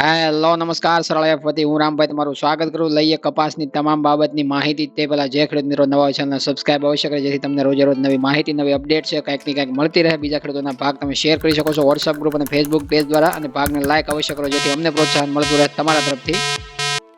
Hello નમસ્કાર સરળ F વતી હું રામભાઈ તમારું સ્વાગત કરું. લઈએ કપાસની તમામ બાબતની માહિતી. તે પહેલા જે ખેડૂત મિત્રો નવા હોય ચેનલ સબસ્ક્રાઇબ અવશ્ય કરે જેથી તમને રોજે રોજ નવી માહિતી નવી અપડેટ છે કંઈક ને કંઈક મળતી રહે. બીજા ખેડૂતોના ભાગ તમે શેર કરી શકો છો વોટ્સઅપ ગ્રુપ અને ફેસબુક પેજ દ્વારા, અને ભાગને લાઈક અવશ્ય કરો જેથી અમને પ્રોત્સાહન મળતું રહે તમારા તરફથી.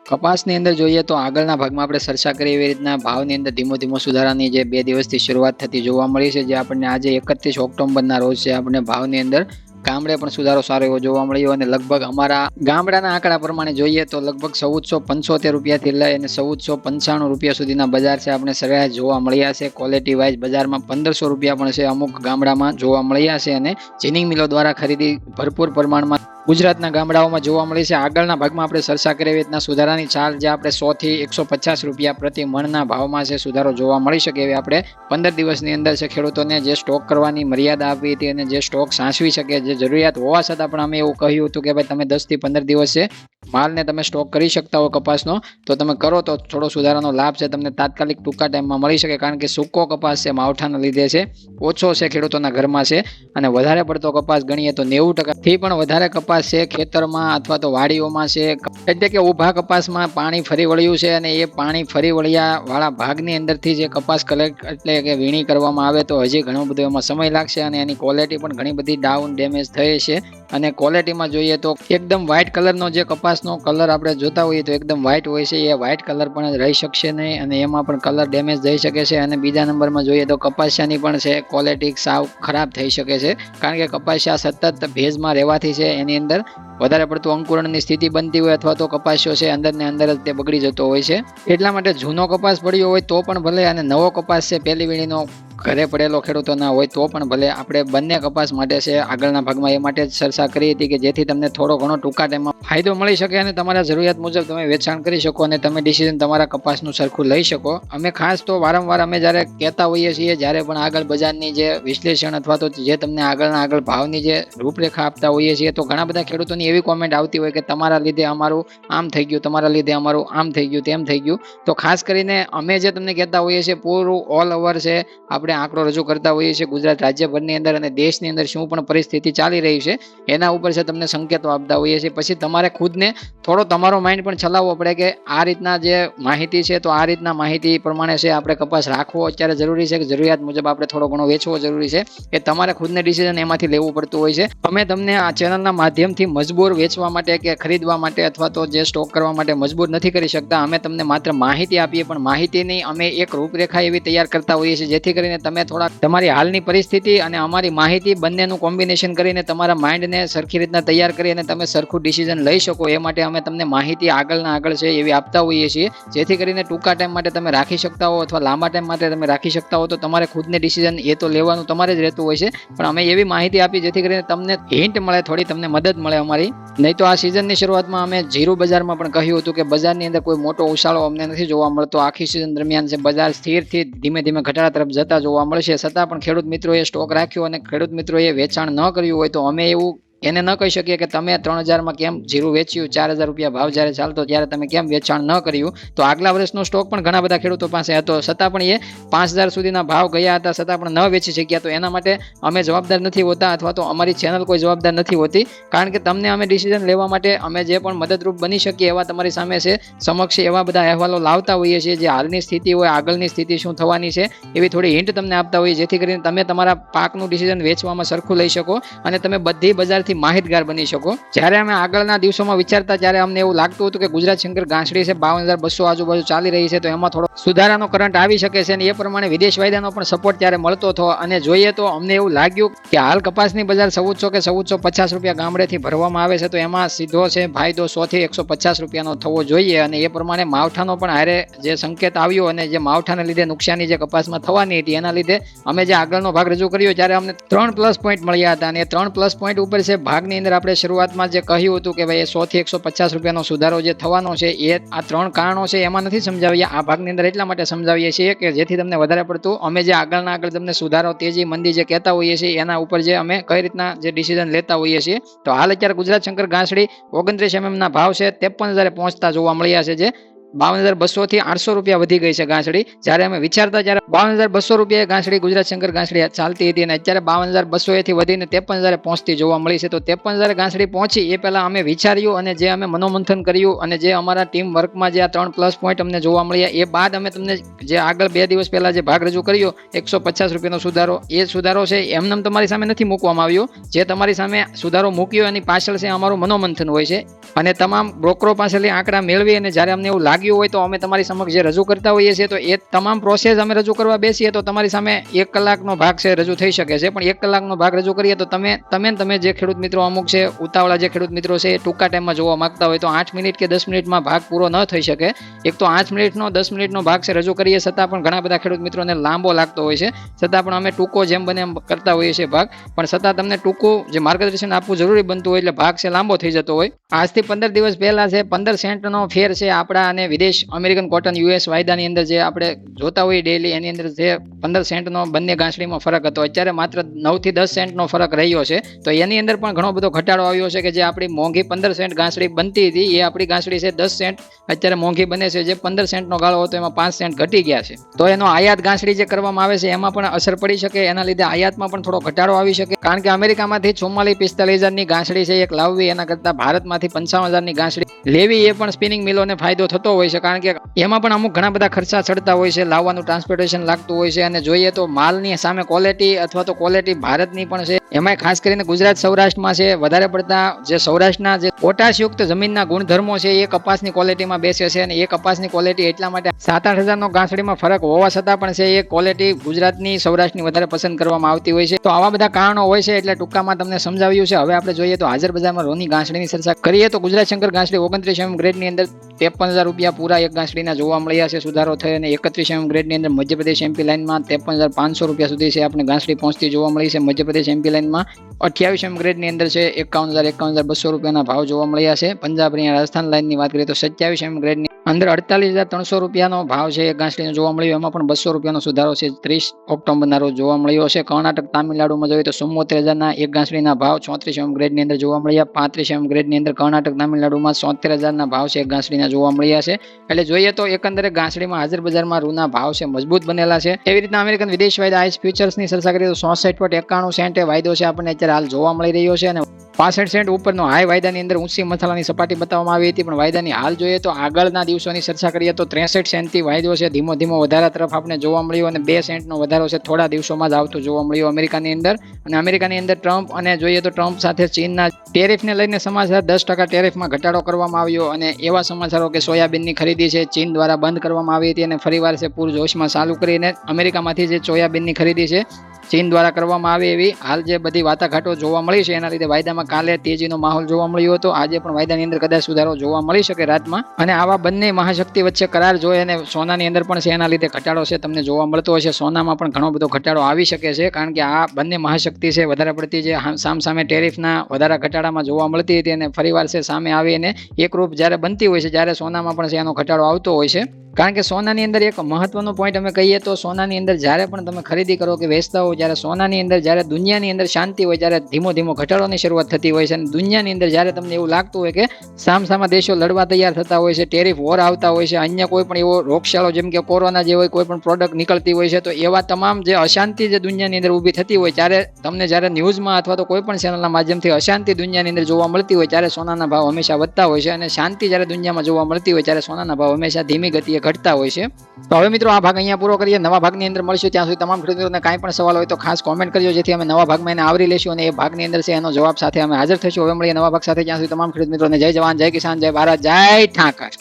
કપાસની અંદર જોઈએ તો આગળના ભાગમાં આપણે ચર્ચા કરી એવી રીતના ભાવની અંદર ધીમો ધીમો સુધારાની જે 2 દિવસથી શરૂઆત થતી જોવા મળી છે. જે આપણને આજે 31 ઓક્ટોબરના રોજ છે આપણે ભાવની અંદર ગામડે પણ સુધારો સારો એવો જોવા મળ્યો, અને લગભગ અમારા ગામડાના આંકડા પ્રમાણે જોઈએ તો લગભગ 1475 રૂપિયાથી લઈ અને 1495 રૂપિયા સુધીના બજાર છે આપણે સરેરાશ જોવા મળ્યા છે. ક્વોલિટી વાઇઝ બજારમાં 1500 રૂપિયા પણ છે અમુક ગામડામાં જોવા મળ્યા છે, અને જીનિંગ મિલો દ્વારા ખરીદી ભરપૂર પ્રમાણમાં ગુજરાતના ગામડાઓમાં જોવા મળી છે. આગળના ભાગમાં આપણે ચર્ચા કરી એવી રીતના સુધારાની ચાલ જે આપણે 100 થી 150 રૂપિયા પ્રતિ મણના ભાવમાં છે સુધારો જોવા મળી શકે એવી આપણે 15 દિવસની અંદર છે ખેડૂતોને જે સ્ટોક કરવાની મર્યાદા આપી હતી અને જે સ્ટોક સાચવી શકે જે જરૂરિયાત હોવા છતાં પણ અમે એવું કહ્યું હતું કે ભાઈ તમે 10 થી 15 દિવસ છે માલને તમે સ્ટોક કરી શકતા હો કપાસનો તો તમે કરો તો થોડો સુધારાનો લાભ છે તમને તાત્કાલિક ટૂંકા ટાઈમમાં મળી શકે. કારણ કે સૂકો કપાસ છે માવઠાના લીધે છે ઓછો છે ખેડૂતોના ઘરમાં છે, અને વધારે પડતો કપાસ ગણીએ તો 90% થી પણ વધારે કપાસ છે ખેતરમાં અથવા તો વાડીઓમાં છે. એટલે કે ઊભા કપાસમાં પાણી ફરી વળ્યું છે, અને એ પાણી ફરી વળ્યા વાળા ભાગની અંદરથી જે કપાસ કલેક્ટ એટલે કે વીણી કરવામાં આવે તો હજી ઘણો બધો એમાં સમય લાગશે, અને એની ક્વોલિટી પણ ઘણી બધી ડાઉન ડેમેજ થઈ છે. અને ક્વોલિટીમાં જોઈએ તો એકદમ વ્હાઇટ કલરનો જે કપાસનો કલર આપણે જોતા હોઈએ તો એકદમ વ્હાઇટ હોય છે, એ વ્હાઇટ કલર પણ રહી શકશે નહીં, અને એમાં પણ કલર ડેમેજ થઈ શકે છે. અને બીજા નંબરમાં જોઈએ તો કપાસિયાની પણ છે ક્વોલિટી સાવ ખરાબ થઈ શકે છે, કારણ કે કપાસિયા સતત ભેજમાં રહેવાથી છે એની અંદર વધારે પડતું અંકુરણની સ્થિતિ બનતી હોય અથવા તો કપાસિયો છે અંદર ને અંદર જ તે બગડી જતો હોય છે. એટલા માટે જૂનો કપાસ પડ્યો હોય તો પણ ભલે, અને નવો કપાસ છે પહેલી વીણીનો ઘરે પડેલો ખેડૂતો ના હોય તો પણ ભલે, આપણે બંને કપાસ માટે છે આગળના ભાગમાં એ માટે જ ચર્ચા કરી હતી કે જેથી તમને થોડો ઘણો ટૂંકા ટાઈમમાં ફાયદો મળી શકે અને તમારા જરૂરિયાત મુજબ તમે વેચાણ કરી શકો અને તમે ડિસિઝન તમારા કપાસનું સરખું લઈ શકો. અમે ખાસ તો વારંવાર અમે જ્યારે કહેતા હોઈએ છીએ જ્યારે પણ આગળ બજારની જે વિશ્લેષણ અથવા તો જે તમને આગળ ભાવની જે રૂપરેખા આપતા હોઈએ છીએ તો ઘણા બધા ખેડૂતોની એવી કોમેન્ટ આવતી હોય કે તમારા લીધે અમારું આમ થઈ ગયું, તમારા લીધે અમારું આમ થઈ ગયું, તેમ થઈ ગયું. તો ખાસ કરીને અમે જે તમને કહેતા હોઈએ છીએ પૂરું ઓલ ઓવર છે આપણે આંકડો રજૂ કરતા હોઈએ છીએ ગુજરાત રાજ્યભરની અંદર અને દેશની અંદર શું પણ પરિસ્થિતિ ચાલી રહી છે એના ઉપર છે તમને સંકેતો આપતા હોઈએ છીએ. પછી તમારે ખુદને થોડો તમારો માઇન્ડ પણ ચલાવવો પડે કે આ રીતના જે માહિતી છે તો આ રીતના માહિતી પ્રમાણે છે આપણે કપાસ રાખવો અત્યારે જરૂરી છે કે જરૂરિયાત મુજબ આપણે થોડો ઘણો વેચવો જરૂરી છે, એ તમારે ખુદને ડિસિઝન એમાંથી લેવું પડતું હોય છે. અમે તમને આ ચેનલના માધ્યમથી મજબૂર વેચવા માટે કે ખરીદવા માટે અથવા તો જે સ્ટોક કરવા માટે મજબૂર નથી કરી શકતા. અમે તમને માત્ર માહિતી આપીએ, પણ માહિતીની અમે એક રૂપરેખા એવી તૈયાર કરતા હોઈએ છીએ જેથી કરીને તમે થોડા તમારી હાલની પરિસ્થિતિ અને અમારી માહિતી બંનેનું કોમ્બિનેશન કરીને તમારા માઇન્ડને સરખી રીતના તૈયાર કરી અને તમે સરખું ડિસિઝન લઈ શકો એ માટે અમે તમને માહિતી આગળ છે એવી આપતા હોઈએ છીએ જેથી કરીને ટૂંકા ટાઈમ માટે તમે રાખી શકતા હો અથવા લાંબા ટાઈમ માટે તમે રાખી શકતા હો તો તમારે ખુદને ડિસિઝન એ તો લેવાનું તમારે જ રહેતું હોય છે, પણ અમે એવી માહિતી આપી જેથી કરીને તમને હિન્ટ મળે, થોડી તમને મદદ મળે અમારી. નહીં તો આ સિઝનની શરૂઆતમાં અમે જીરું બજારમાં પણ કહ્યું હતું કે બજારની અંદર કોઈ મોટો ઉછાળો અમને નથી જોવા મળતો. આખી સિઝન દરમિયાન છે બજાર સ્થિરથી ધીમે ધીમે ઘટાડા તરફ જતા જોવા મળશે, છતાં પણ ખેડૂત મિત્રોએ સ્ટોક રાખ્યો અને ખેડૂત મિત્રોએ વેચાણ ન કર્યું હોય તો અમે એવું એને ન કહી શકીએ કે તમે 3000માં કેમ જીરું વેચ્યું, 4000 રૂપિયા ભાવ જ્યારે ચાલતો ત્યારે તમે કેમ વેચાણ ન કર્યું. તો આગલા વર્ષનો સ્ટોક પણ ઘણા બધા ખેડૂતો પાસે હતો છતાં પણ એ 5000 સુધીના ભાવ ગયા હતા છતાં પણ ન વેચી શક્યા. તો એના માટે અમે જવાબદાર નથી હોતા અથવા તો અમારી ચેનલ કોઈ જવાબદાર નથી હોતી, કારણ કે તમને અમે ડિસિઝન લેવા માટે અમે જે પણ મદદરૂપ બની શકીએ એવા તમારી સામે છે સમક્ષ એવા બધા અહેવાલો લાવતા હોઈએ છીએ જે હાલની સ્થિતિ હોય આગળની સ્થિતિ શું થવાની છે એવી થોડી હિન્ટ તમને આપતા હોઈએ જેથી કરીને તમે તમારા પાકનું ડિસિઝન વેચવામાં સરખું લઈ શકો અને તમે બધી બજાર માહિતગાર બની શકો. જ્યારે અમે આગળના દિવસોમાં વિચારતા ત્યારે અમને એવું લાગતું હતું કે ગુજરાત શંકર ઘાસડી છે 52200 આજુબાજુ ચાલી રહી છે તો એમાં થોડો સુધારાનો કરંટ આવી શકે છે, અને એ પ્રમાણે વિદેશ વાયદાનો પણ સપોર્ટ ત્યારે મળતો હતો. અને જોઈએ તો અમને એવું લાગ્યું કે હાલ કપાસની બજાર 1400 કે 1450 રૂપિયા ગામડેથી ભરવામાં આવે છે તો એમાં સીધો છે ફાયદો 100 થી 150 રૂપિયાનો થવો જોઈએ, અને એ પ્રમાણે માવઠાનો પણ હારે જે સંકેત આવ્યો અને જે માવઠાને લીધે નુકસાની જે કપાસમાં થવાની હતી એના લીધે અમે જે આગળનો ભાગ રજૂ કર્યો ત્યારે અમને 3 પ્લસ પોઈન્ટ મળ્યા હતા, અને એ 3 પ્લસ પોઈન્ટ ઉપર છે ભાગની અંદર આપણે શરૂઆતમાં જે કહ્યું હતું કે ભાઈ 100 થી 150 રૂપિયાનો સુધારો જે થવાનો છે એ આ 3 કારણો છે એમાં નથી સમજાવ્યા. આ ભાગની અંદર એટલા માટે સમજાવીએ છીએ કે જેથી તમને વધારે પડતું અમે જે આગળ તમને સુધારો તેજી મંદી જે કહેતા હોઈએ છીએ એના ઉપર જે અમે કઈ રીતના જે ડિસિઝન લેતા હોઈએ છીએ. તો હાલ અત્યારે ગુજરાત શંકર ઘાસડી 29 mm ના ભાવ છે 53000 પહોંચતા જોવા મળ્યા છે, જે 52,200 થી 800 રૂપિયા વધી ગઈ છે ઘાસડી. જ્યારે અમે વિચારતા ત્યારે 52,200 રૂપિયા ઘાસડી ગુજરાત શંકર ઘાસડી ચાલતી હતી અને અત્યારે 52,200 થી વધીને 53,000 પહોંચતી જોવા મળી છે. તો 53,000 ઘાસડી પહોંચી એ પહેલા અમે વિચાર્યું અને જે અમે મનોમંથન કર્યું અને જે અમારા ટીમ વર્કમાં જે આ 3 પ્લસ પોઈન્ટ અમને જોવા મળ્યા એ બાદ અમે તમને જે આગળ 2 દિવસ પહેલા જે ભાગ રજૂ કર્યો 150 રૂપિયાનો સુધારો, એ સુધારો છે એમને તમારી સામે નથી મૂકવામાં આવ્યો. જે તમારી સામે સુધારો મૂક્યો એની પાછળ છે અમારું મનોમંથન હોય છે અને તમામ બ્રોકરો પાસેથી આંકડા મેળવી અને જ્યારે અમને એવું લાગ્યું હોય તો અમે તમારી સમક્ષ જે રજૂ કરતા હોઈએ છીએ તો એ તમામ પ્રોસેસ અમે રજૂ કરવા બેસીએ તો તમારી સામે 1 કલાકનો ભાગ છે રજૂ થઈ શકે છે. પણ 1 કલાકનો ભાગ રજૂ કરીએ તો તમે જે ખેડૂત મિત્રો અમુક છે ઉતાવળા જે ખેડૂત મિત્રો છે એ ટૂંકા ટાઈમમાં જોવા માંગતા હોય તો 8 મિનિટ કે 10 મિનિટમાં ભાગ પૂરો ન થઈ શકે. એક તો 8 મિનિટનો 10 મિનિટનો ભાગ છે રજૂ કરીએ છતાં પણ ઘણા બધા ખેડૂત મિત્રોને લાંબો લાગતો હોય છે. છતાં પણ અમે ટૂંકો જેમ બને એમ કરતા હોઈએ છીએ ભાગ, પણ છતાં તમને ટૂંકું જે માર્ગદર્શન આપવું જરૂરી બનતું હોય એટલે ભાગ છે લાંબો થઈ જતો હોય. આજથી 15 દિવસ પહેલા છે 15 સેન્ટનો ફેર છે આપણા અને વિદેશ અમેરિકન કોટન US વાયદાની અંદર જે આપણે જોતા હોઈએ ડેલી એની અંદર જે 15 સેન્ટનો બંને ઘાસડીમાં ફરક હતો, અત્યારે માત્ર 9 થી 10 સેન્ટનો ફરક રહ્યો છે. તો એની અંદર પણ ઘણો બધો ઘટાડો આવ્યો છે કે જે આપણી મોંઘી 15 સેન્ટ ઘાસડી બનતી હતી એ આપણી ઘાસડી છે 10 સેન્ટ અત્યારે મોંઘી બને છે. જે 15 સેન્ટનો ગાળો હતો એમાં 5 સેન્ટ ઘટી ગયા છે. તો એનો આયાત ઘાસડી જે કરવામાં આવે છે એમાં પણ અસર પડી શકે, એના લીધે આયાતમાં પણ થોડો ઘટાડો આવી શકે. કારણ કે અમેરિકામાંથી 44-45,000ની ઘાસડી છે એક લાવવી એના કરતા ભારતમાંથી 55,000ની ઘાસડી લેવી એ પણ સ્પિનિંગ મિલોને ફાયદો થતો હોય છે. કારણ કે એમાં પણ અમુક ઘણા બધા ખર્ચા ચડતા હોય છે, લાવવાનું ટ્રાન્સપોર્ટેશન લાગતું હોય છે અને જોઈએ તો માલની સામે ક્વોલિટી અથવા તો ક્વોલિટી ભારતની પણ છે. એમાંય ખાસ કરીને ગુજરાત સૌરાષ્ટ્રમાં છે વધારે પડતા જે સૌરાષ્ટ્રના જે પોટાશયુક્ત જમીનના ગુણધર્મો છે એ કપાસની ક્વોલિટીમાં બેસે છે અને એ કપાસની ક્વોલિટી એટલા માટે 7-8,000નો ઘાસડીમાં ફરક હોવા છતાં પણ છે એ ક્વોલિટી ગુજરાતની સૌરાષ્ટ્રની વધારે પસંદ કરવામાં આવતી હોય છે. તો આવા બધા કારણો હોય છે એટલે ટૂંકામાં તમને સમજાવ્યું છે. હવે આપણે જોઈએ તો હાજર બજારમાં રોની ઘાસડીની ચર્ચા કરીએ તો ગુજરાત શંકર ઘાસડી 29 ગ્રેડની અંદર 53,000 રૂપિયા પૂરા એક ઘાસડીના જોવા મળ્યા છે સુધારો થયો અને 31 ગ્રેડની અંદર મધ્યપ્રદેશ MP લાઇનમાં 53,500 રૂપિયા સુધી છે આપણે ઘાસડી પહોંચતી જોવા મળી છે. મધ્યપ્રદેશ MP લાઇનમાં 28 ગ્રેડની અંદર છે 51,200 રૂપિયાના ભાવ જોવા મળ્યા છે. પંજાબ હરિયાણા રાજસ્થાન લાઇનની વાત કરીએ તો 27 ગ્રેડની અંદર 48,300 રૂપિયાનો ભાવ છે એક ઘાસડીનો જોવા મળ્યો, એમાં પણ 200 રૂપિયાનો સુધારો છે 30 ઓક્ટોબરના રોજ જોવા મળ્યો છે. કર્ણાટક તામિલનાડુમાં જોઈએ તો 74,000ના એક ઘાસડીના ભાવ 34 ગ્રેડની અંદર જોવા મળ્યા. 35 ગ્રેડની અંદર કર્ણાટક તામિલનાડુમાં 73,000ના ભાવ છે એક ઘાસડીના જોવા મળ્યા છે. એટલે જોઈએ તો એકંદરે ઘાસડીમાં હાજર બજારમાં રૂના ભાવ છે મજબૂત બનેલા છે. એવી રીતના અમેરિકન વિદેશ વાયદા આઈસ ફ્યુચર્સની ચર્ચા કરીએ તો 66.91 સેન્ટે વાયદો છે આપણને અત્યારે હાલ જોવા મળી રહ્યો છે અને 65 સેન્ટ ઉપરનો હાઈ વાયદાની અંદર ઊંચી મસાલાની સપાટી બતાવવામાં આવી હતી. પણ વાયદાની હાલ જોઈએ તો આગળના દિવસોની ચર્ચા કરીએ તો 63 સેન્ટથી વાયદો છે ધીમો વધારા તરફ આપણે જોવા મળ્યો અને 2 સેન્ટનો વધારો છે થોડા દિવસોમાં જ આવતો જોવા મળ્યો અમેરિકાની અંદર. અને અમેરિકાની અંદર ટ્રમ્પ અને જોઈએ તો ટ્રમ્પ સાથે ચીનના ટેરિફને લઈને સમાચાર 10% ટેરિફમાં ઘટાડો કરવામાં આવ્યો અને એવા સમાચારો કે સોયાબીનની ખરીદી છે ચીન દ્વારા બંધ કરવામાં આવી હતી અને ફરીવાર છે પૂરજોશમાં ચાલુ કરીને અમેરિકામાંથી જે સોયાબીનની ખરીદી છે ચીન દ્વારા કરવામાં આવે એવી હાલ જે બધી વાટાઘાટો જોવા મળી છે એના લીધે વાયદામાં કાલે તેજીનો માહોલ જોવા મળ્યો હતો. આજે પણ વાયદાની અંદર કદાચ સુધારો જોવા મળી શકે રાતમાં. અને આવા બંને મહાશક્તિ વચ્ચે કરાર જોઈએ અને સોનાની અંદર પણ છે એના લીધે ઘટાડો છે તમને જોવા મળતો હશે. સોનામાં પણ ઘણો બધો ઘટાડો આવી શકે છે કારણ કે આ બંને મહાશક્તિ છે વધારે પડતી જે સામે ટેરિફના વધારા ઘટાડામાં જોવા મળતી હતી અને ફરીવાર છે સામે આવીને એકરૂપ જ્યારે બનતી હોય છે જ્યારે સોનામાં પણ છે એનો ઘટાડો આવતો હોય છે. કારણ કે સોનાની અંદર એક મહત્વનો પોઈન્ટ અમે કહીએ તો સોનાની અંદર જ્યારે પણ તમે ખરીદી કરો કે વેચતા હો જ્યારે સોનાની અંદર જ્યારે દુનિયાની અંદર શાંતિ હોય ત્યારે ધીમો ઘટાડોની શરૂઆત થતી હોય છે અને દુનિયાની અંદર જ્યારે તમને એવું લાગતું હોય કે સામસામા દેશો લડવા તૈયાર થતા હોય છે, ટેરિફ વોર આવતા હોય છે, અન્ય કોઈ પણ એવો રોગચાળો જેમ કે કોરોના જે હોય કોઈ પણ પ્રોડક્ટ નીકળતી હોય છે, તો એવા તમામ જે અશાંતિ જે દુનિયાની અંદર ઊભી થતી હોય ત્યારે તમને જ્યારે ન્યૂઝમાં અથવા તો કોઈ પણ ચેનલના માધ્યમથી અશાંતિ દુનિયાની અંદર જોવા મળતી હોય ત્યારે સોનાના ભાવ હંમેશા વધતા હોય છે અને શાંતિ જ્યારે દુનિયામાં જોવા મળતી હોય ત્યારે સોનાના ભાવ હંમેશા ધીમી ગતિએ ઘટતા હોય છે. તો હવે મિત્રો આ ભાગ અહીંયા પૂરો કરીએ. નવા ભાગની અંદર મળશું ત્યાં સુધી તમામ ખેડૂતોને કાંઈ પણ સવાલ હોય તો ખાસ કોમેન્ટ કરજો જેથી અમે નવા ભાગમાં એને આવરી લેશું અને એ ભાગની અંદર છે એનો જવાબ સાથે અમે હાજર થઈશું. હવે મળીએ નવા ભાગ સાથે. ત્યાં સુધી તમામ ખેડૂત મિત્રોને જય જવાન, જય કિસાન, જય ભારત, જય ઠાકર.